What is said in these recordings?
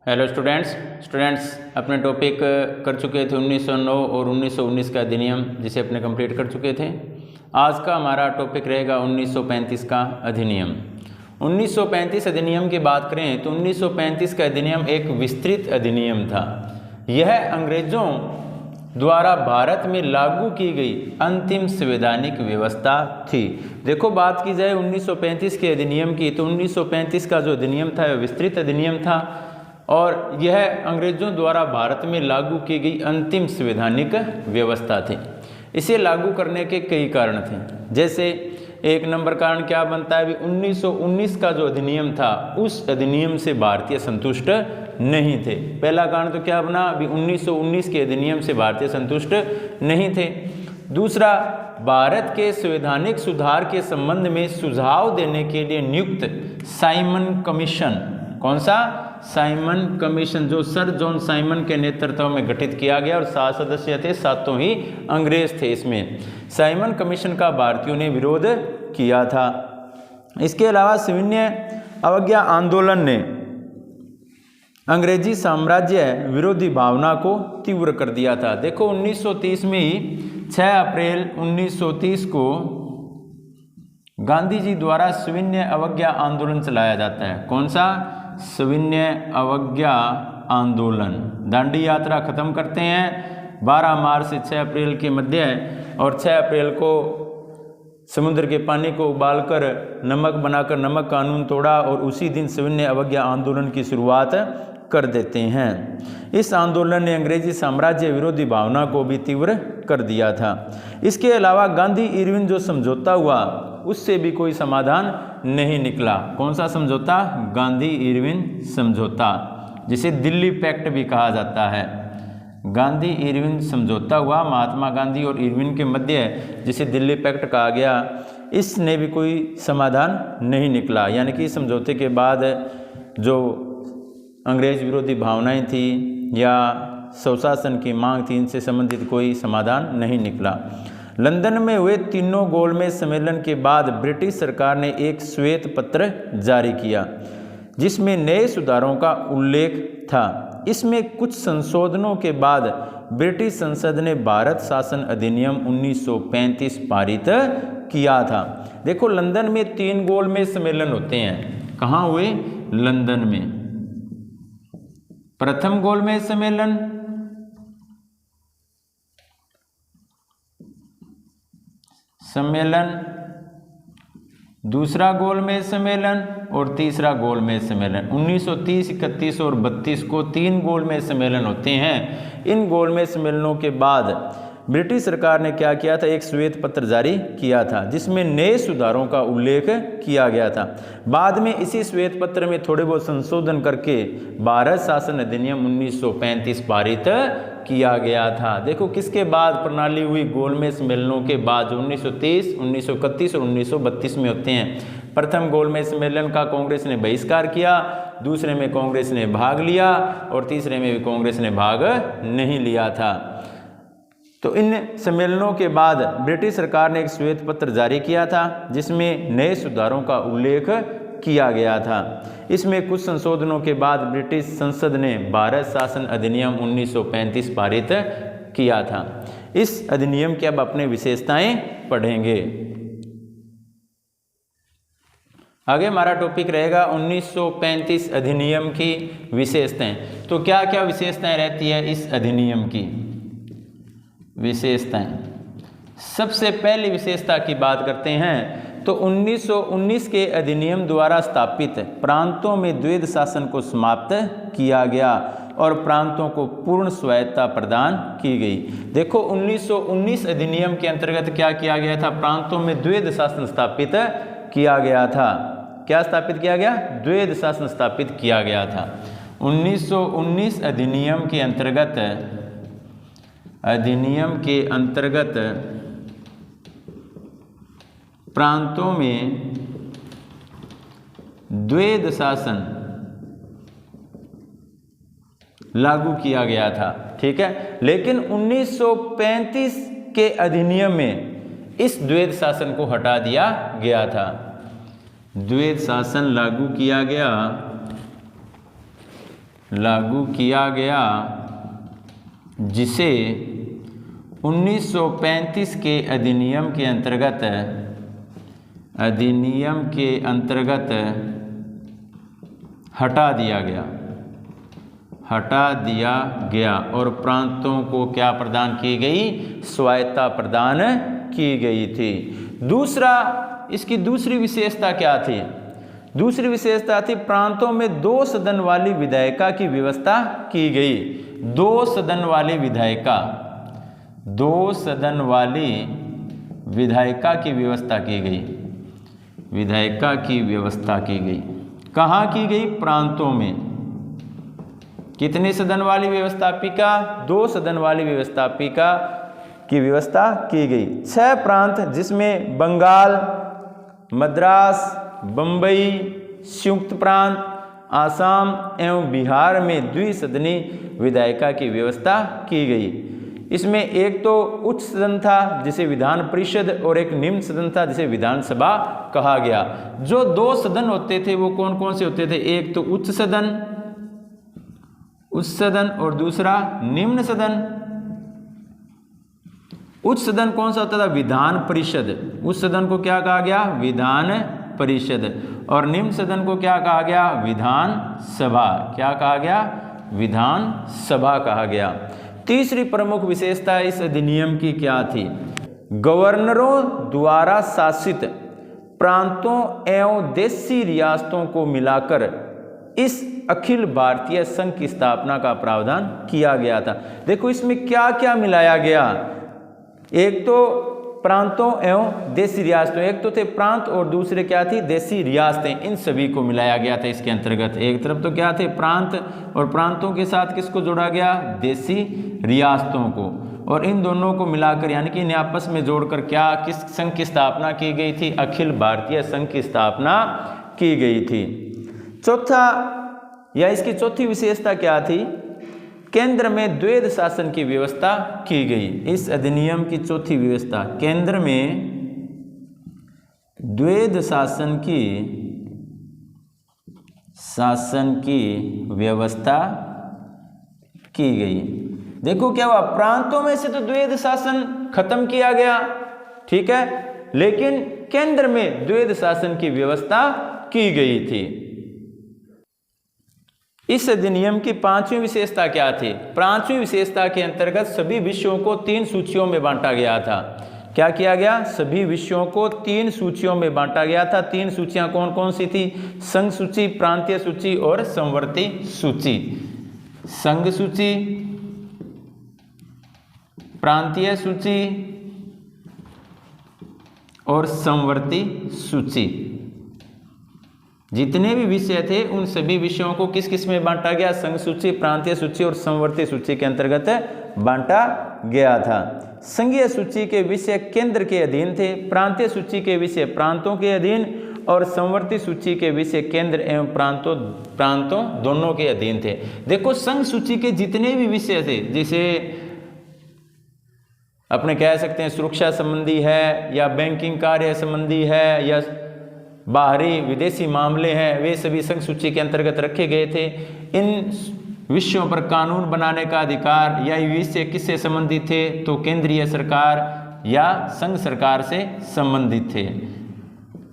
Hello students अपने topic कर चुके थे 1909 और 1919 का अधिनियम, जिसे अपने कंप्लीट कर चुके थे। आज का हमारा टॉपिक रहेगा 1935 का अधिनियम। 1935 अधिनियम की बात करें तो 1935 का अधिनियम एक विस्तृत अधिनियम था। यह अंग्रेजों द्वारा भारत में लागू की गई अंतिम संवैधानिक व्यवस्था थी। देखो, बात की जाए 1935 के अधिनियम की तो 1935 का जो अधिनियम था वह विस्तृत अधिनियम था और यह अंग्रेजों द्वारा भारत में लागू की गई अंतिम संवैधानिक व्यवस्था थी। इसे लागू करने के कई कारण थे। जैसे एक नंबर कारण क्या बनता है, 1919 का जो अधिनियम था उस अधिनियम से भारतीय संतुष्ट नहीं थे। पहला कारण तो क्या बना, अभी 1919 के अधिनियम से भारतीय संतुष्ट नहीं थे। दूसरा, भारत के संवैधानिक सुधार के संबंध में सुझाव देने के लिए नियुक्त साइमन कमीशन, कौन सा, साइमन कमीशन, जो सर जॉन साइमन के नेतृत्व में गठित किया गया और 7 सदस्य थे, 7 ही अंग्रेज थे। इसमें साइमन कमीशन का भारतीयों ने विरोध किया था। इसके अलावा सविनय अवज्ञा आंदोलन ने अंग्रेजी साम्राज्य विरोधी भावना को तीव्र कर दिया था। देखो, 1930 में ही 6 अप्रैल 1930 को गांधी जी द्वारा सविनय अवज्ञा आंदोलन चलाया जाता है। कौन सा, सविनय अवज्ञा आंदोलन। दांडी यात्रा खत्म करते हैं 12 मार्च से 6 अप्रैल के मध्य, और 6 अप्रैल को समुद्र के पानी को उबालकर नमक बनाकर नमक कानून तोड़ा और उसी दिन सविनय अवज्ञा आंदोलन की शुरुआत कर देते हैं। इस आंदोलन ने अंग्रेजी साम्राज्य विरोधी भावना को भी तीव्र कर दिया था। इसके अलावा गांधी इरविन जो समझौता हुआ उससे भी कोई समाधान नहीं निकला। कौन सा समझौता, गांधी इरविन समझौता, जिसे दिल्ली पैक्ट भी कहा जाता है। गांधी इरविन समझौता हुआ महात्मा गांधी और इरविन के मध्य, जिसे दिल्ली पैक्ट कहा गया, इसने भी कोई समाधान नहीं निकला। यानी कि समझौते के बाद जो अंग्रेज विरोधी भावनाएं थी या स्वशासन की मांग थी, इनसे संबंधित कोई समाधान नहीं निकला। लंदन में हुए तीनों गोलमेज सम्मेलन के बाद ब्रिटिश सरकार ने एक श्वेत पत्र जारी किया जिसमें नए सुधारों का उल्लेख था। इसमें कुछ संशोधनों के बाद ब्रिटिश संसद ने भारत शासन अधिनियम 1935 पारित किया था। देखो, लंदन में 3 गोलमेज सम्मेलन होते हैं। कहाँ हुए, लंदन में। प्रथम गोलमेज सम्मेलन, दूसरा गोलमेज सम्मेलन और तीसरा गोलमेज सम्मेलन। 1930, 31 और 32 को 3 गोलमेज सम्मेलन होते हैं। इन गोलमेज सम्मेलनों के बाद ब्रिटिश सरकार ने क्या किया था, एक श्वेत पत्र जारी किया था जिसमें नए सुधारों का उल्लेख किया गया था। बाद में इसी श्वेत पत्र में थोड़े बहुत संशोधन करके भारत शासन अधिनियम 1935 पारित किया गया था। देखो, किसके बाद प्रणाली हुई, गोलमेज सम्मेलनों के बाद, जो 1930, 1931 और 1932 में होते हैं। प्रथम गोलमेज सम्मेलन का कांग्रेस ने बहिष्कार किया, दूसरे में कांग्रेस ने भाग लिया और तीसरे में भी कांग्रेस ने भाग नहीं लिया था। तो इन सम्मेलनों के बाद ब्रिटिश सरकार ने एक श्वेत पत्र जारी किया था जिसमें नए सुधारों का उल्लेख किया गया था। इसमें कुछ संशोधनों के बाद ब्रिटिश संसद ने भारत शासन अधिनियम 1935 पारित किया था। इस अधिनियम की अब अपने विशेषताएं पढ़ेंगे। आगे हमारा टॉपिक रहेगा 1935 अधिनियम की विशेषताएं। तो क्या क्या विशेषताएं रहती है इस अधिनियम की विशेषताएं। सबसे पहली विशेषता की बात करते हैं तो 1919 के अधिनियम द्वारा स्थापित प्रांतों में द्वैध शासन को समाप्त किया गया और प्रांतों को पूर्ण स्वायत्तता प्रदान की गई। देखो, 1919 अधिनियम के अंतर्गत क्या किया गया था, प्रांतों में द्वैध शासन स्थापित किया गया था। क्या स्थापित किया गया, द्वैध शासन स्थापित किया गया था। 1919 अधिनियम के अंतर्गत प्रांतों में द्वैध शासन लागू किया गया था। ठीक है, लेकिन 1935 के अधिनियम में इस द्वैध शासन को हटा दिया गया था। द्वैध शासन लागू किया गया लागू किया गया, जिसे 1935 के अधिनियम के अंतर्गत हटा दिया गया और प्रांतों को क्या प्रदान की गई? स्वायत्ता प्रदान की गई थी। इसकी दूसरी विशेषता क्या थी? दूसरी विशेषता थी प्रांतों में 2 सदन वाली विधायिका की व्यवस्था की गई। 2 सदन वाली विधायिका की व्यवस्था की गई। कहाँ की गई? प्रांतों में। कितने सदन वाली व्यवस्थापिका? 2 सदन वाली व्यवस्थापिका की व्यवस्था की गई। 6 प्रांत, जिसमें बंगाल, मद्रास, बम्बई, संयुक्त प्रांत, आसाम एवं बिहार में द्विसदनी विधायिका की व्यवस्था की गई। इसमें एक तो उच्च सदन था जिसे विधान परिषद और एक निम्न सदन था जिसे विधानसभा कहा गया। जो 2 सदन होते थे वो कौन कौन से होते थे? एक तो उच्च सदन और दूसरा निम्न सदन। उच्च सदन कौन सा होता था? विधान परिषद। उच्च सदन को क्या कहा गया? विधान परिषद। और निम्न सदन को क्या कहा गया? विधान सभा। क्या कहा गया? विधान सभा कहा गया। तीसरी प्रमुख विशेषता इस अधिनियम की क्या थी? गवर्नरों द्वारा शासित प्रांतों एवं देशी रियासतों को मिलाकर इस अखिल भारतीय संघ की स्थापना का प्रावधान किया गया था। देखो इसमें क्या क्या मिलाया गया। एक तो प्रांतों एवं देशी रियासतों, एक तो थे प्रांत और दूसरे क्या थी? देशी रियासतें। इन सभी को मिलाया गया था इसके अंतर्गत। एक तरफ तो क्या थे? प्रांत, और प्रांतों के साथ किसको जोड़ा गया? देशी रियासतों को। और इन दोनों को मिलाकर यानी कि इन्हें आपस में जोड़कर क्या किस संघ की स्थापना की गई थी? अखिल भारतीय संघ की स्थापना की गई थी। इसकी चौथी विशेषता क्या थी? केंद्र में द्वैध शासन की व्यवस्था की गई। इस अधिनियम की चौथी व्यवस्था, केंद्र में द्वैध शासन की व्यवस्था की गई। देखो क्या हुआ? प्रांतों में से तो द्वैध शासन खत्म किया गया, ठीक है, लेकिन केंद्र में द्वैध शासन की व्यवस्था की गई थी। इस अधिनियम की 5वीं विशेषता क्या थी? 5वीं विशेषता के अंतर्गत सभी विषयों को 3 सूचियों में बांटा गया था। क्या किया गया? सभी विषयों को 3 सूचियों में बांटा गया था। 3 सूचियां कौन कौन सी थी? संघ सूची, प्रांतीय सूची और समवर्ती सूची। संघ सूची, प्रांतीय सूची और समवर्ती सूची। जितने भी विषय थे उन सभी विषयों को किस किस में बांटा गया? संघ सूची, प्रांतीय सूची और समवर्ती सूची के अंतर्गत बांटा गया था। संघीय सूची के विषय केंद्र के अधीन थे, प्रांतीय सूची के विषय प्रांतों के अधीन और समवर्ती सूची के विषय केंद्र एवं प्रांतों दोनों के अधीन थे। देखो संघ सूची के जितने भी विषय थे, जैसे अपने कह सकते हैं सुरक्षा संबंधी है या बैंकिंग कार्य संबंधी है या बाहरी विदेशी मामले हैं, वे सभी संघ सूची के अंतर्गत रखे गए थे। इन विषयों पर कानून बनाने का अधिकार या विषय किससे संबंधित थे? तो केंद्रीय सरकार या संघ सरकार से संबंधित थे।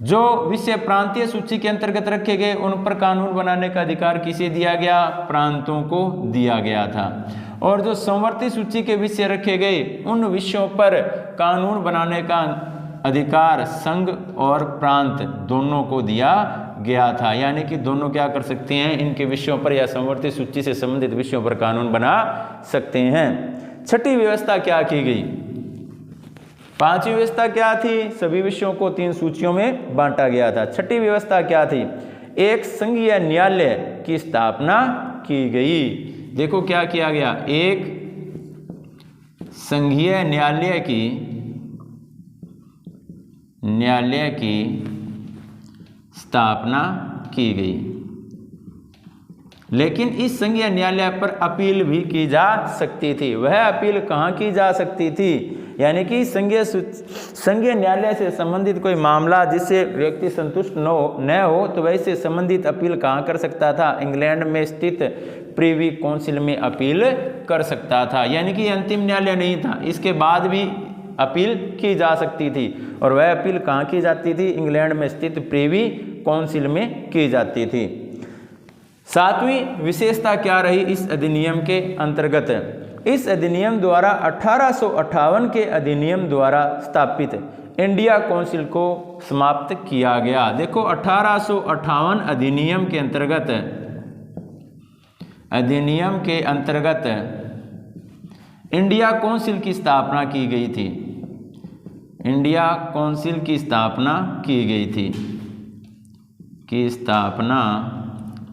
जो विषय प्रांतीय सूची के अंतर्गत रखे गए उन पर कानून बनाने का अधिकार किसे दिया गया? प्रांतों को दिया गया था। और जो समवर्ती सूची के विषय रखे गए उन विषयों पर कानून बनाने का अधिकार संघ और प्रांत दोनों को दिया गया था। यानी कि दोनों क्या कर सकते हैं? इनके विषयों पर या समवर्ती सूची से संबंधित विषयों पर कानून बना सकते हैं। छठी व्यवस्था क्या की गई? 5वीं व्यवस्था क्या थी? सभी विषयों को 3 सूचियों में बांटा गया था। छठी व्यवस्था क्या थी? एक संघीय न्यायालय की स्थापना की गई। देखो क्या किया गया? एक संघीय न्यायालय की स्थापना की गई। लेकिन इस संघीय न्यायालय पर अपील भी की जा सकती थी। वह अपील कहाँ की जा सकती थी? यानी कि संघीय न्यायालय से संबंधित कोई मामला जिससे व्यक्ति संतुष्ट न हो तो वैसे संबंधित अपील कहाँ कर सकता था, इंग्लैंड में स्थित प्रीवी काउंसिल में अपील कर सकता था। यानी कि अंतिम न्यायालय नहीं था, इसके बाद भी अपील की जा सकती थी। और वह अपील कहाँ की जाती थी, इंग्लैंड में स्थित प्रीवी काउंसिल में की जाती थी। सातवीं विशेषता क्या रही इस अधिनियम के अंतर्गत, इस अधिनियम द्वारा 1858 के अधिनियम द्वारा स्थापित इंडिया काउंसिल को समाप्त किया गया। देखो 1858 अधिनियम के अंतर्गत इंडिया काउंसिल की स्थापना की गई थी। इंडिया काउंसिल की स्थापना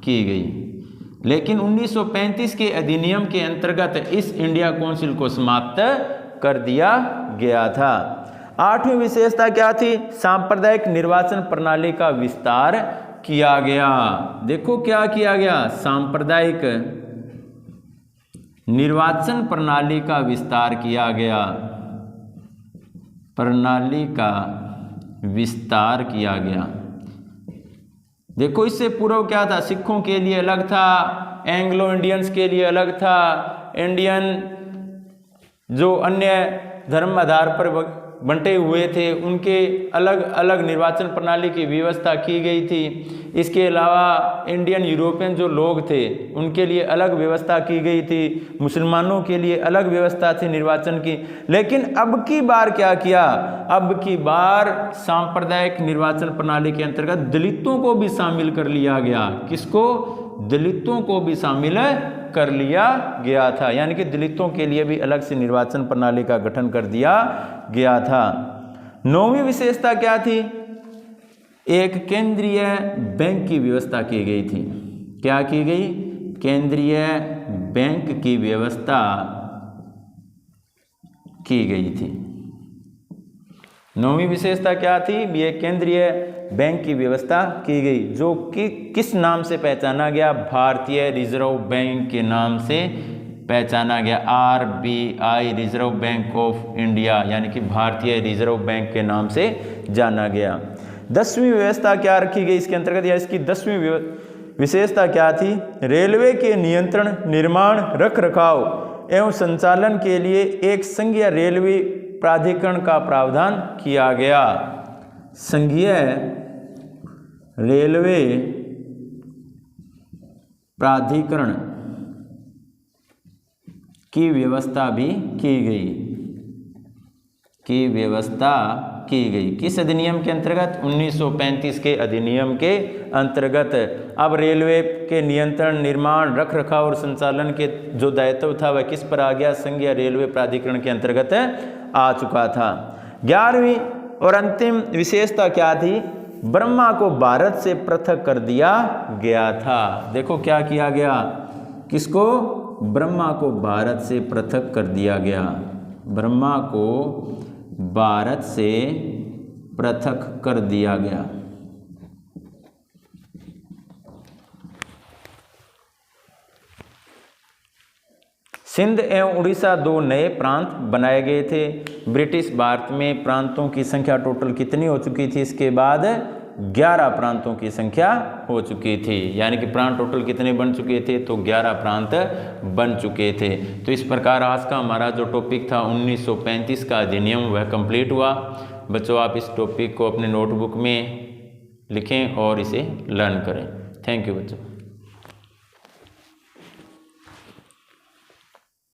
की गई, लेकिन 1935 के अधिनियम के अंतर्गत इस इंडिया काउंसिल को समाप्त कर दिया गया था। आठवीं विशेषता क्या थी, सांप्रदायिक निर्वाचन प्रणाली का विस्तार किया गया। देखो क्या किया गया, सांप्रदायिक निर्वाचन प्रणाली का विस्तार किया गया, देखो इससे पूर्व क्या था, सिखों के लिए अलग था, एंग्लो इंडियंस के लिए अलग था, इंडियन जो अन्य धर्म आधार पर बंटे हुए थे उनके अलग अलग निर्वाचन प्रणाली की व्यवस्था की गई थी। इसके अलावा इंडियन यूरोपियन जो लोग थे उनके लिए अलग व्यवस्था की गई थी, मुसलमानों के लिए अलग व्यवस्था थी निर्वाचन की। लेकिन अब की बार क्या किया, अब की बार सांप्रदायिक निर्वाचन प्रणाली के अंतर्गत दलितों को भी शामिल कर लिया गया। किसको, दलितों को भी शामिल कर लिया गया था, यानी कि दलितों के लिए भी अलग से निर्वाचन प्रणाली का गठन कर दिया गया था। नौवीं विशेषता क्या थी, एक केंद्रीय बैंक की व्यवस्था की गई थी। क्या की गई, केंद्रीय बैंक की व्यवस्था की गई थी। नौवीं विशेषता क्या थी, ये केंद्रीय बैंक की व्यवस्था की गई, जो कि किस नाम से पहचाना गया, भारतीय रिजर्व बैंक के नाम से पहचाना गया। RBI, reserve bank of India, यानी कि भारतीय रिजर्व बैंक के नाम से जाना गया। 10वीं व्यवस्था क्या रखी गई इसके अंतर्गत, या इसकी 10वीं विशेषता क्या थी, रेलवे के नियंत्रण, निर्माण, रख रखाव एवं संचालन के लिए एक संघीय रेलवे प्राधिकरण का प्रावधान किया गया। संघीय रेलवे प्राधिकरण की व्यवस्था भी की गई। किस अधिनियम के अंतर्गत, 1935 के अधिनियम के अंतर्गत। अब रेलवे के नियंत्रण, निर्माण, रख रखाव और संचालन के जो दायित्व था वह किस पर आ गया, संघीय रेलवे प्राधिकरण के अंतर्गत आ चुका था। 11वीं और अंतिम विशेषता क्या थी, ब्रह्मा को भारत से पृथक कर दिया गया था। देखो क्या किया गया, किसको, ब्रह्मा को भारत से पृथक कर दिया गया। ब्रह्मा को भारत से पृथक कर दिया गया। सिंध एवं उड़ीसा 2 नए प्रांत बनाए गए थे। ब्रिटिश भारत में प्रांतों की संख्या टोटल कितनी हो चुकी थी, इसके बाद 11 प्रांतों की संख्या हो चुकी थी, यानी कि प्रांत टोटल कितने बन चुके थे, तो 11 प्रांत बन चुके थे। तो इस प्रकार आज का हमारा जो टॉपिक था 1935 का अधिनियम वह कंप्लीट हुआ। बच्चों आप इस टॉपिक को अपने नोटबुक में लिखें और इसे लर्न करें। थैंक यू बच्चों।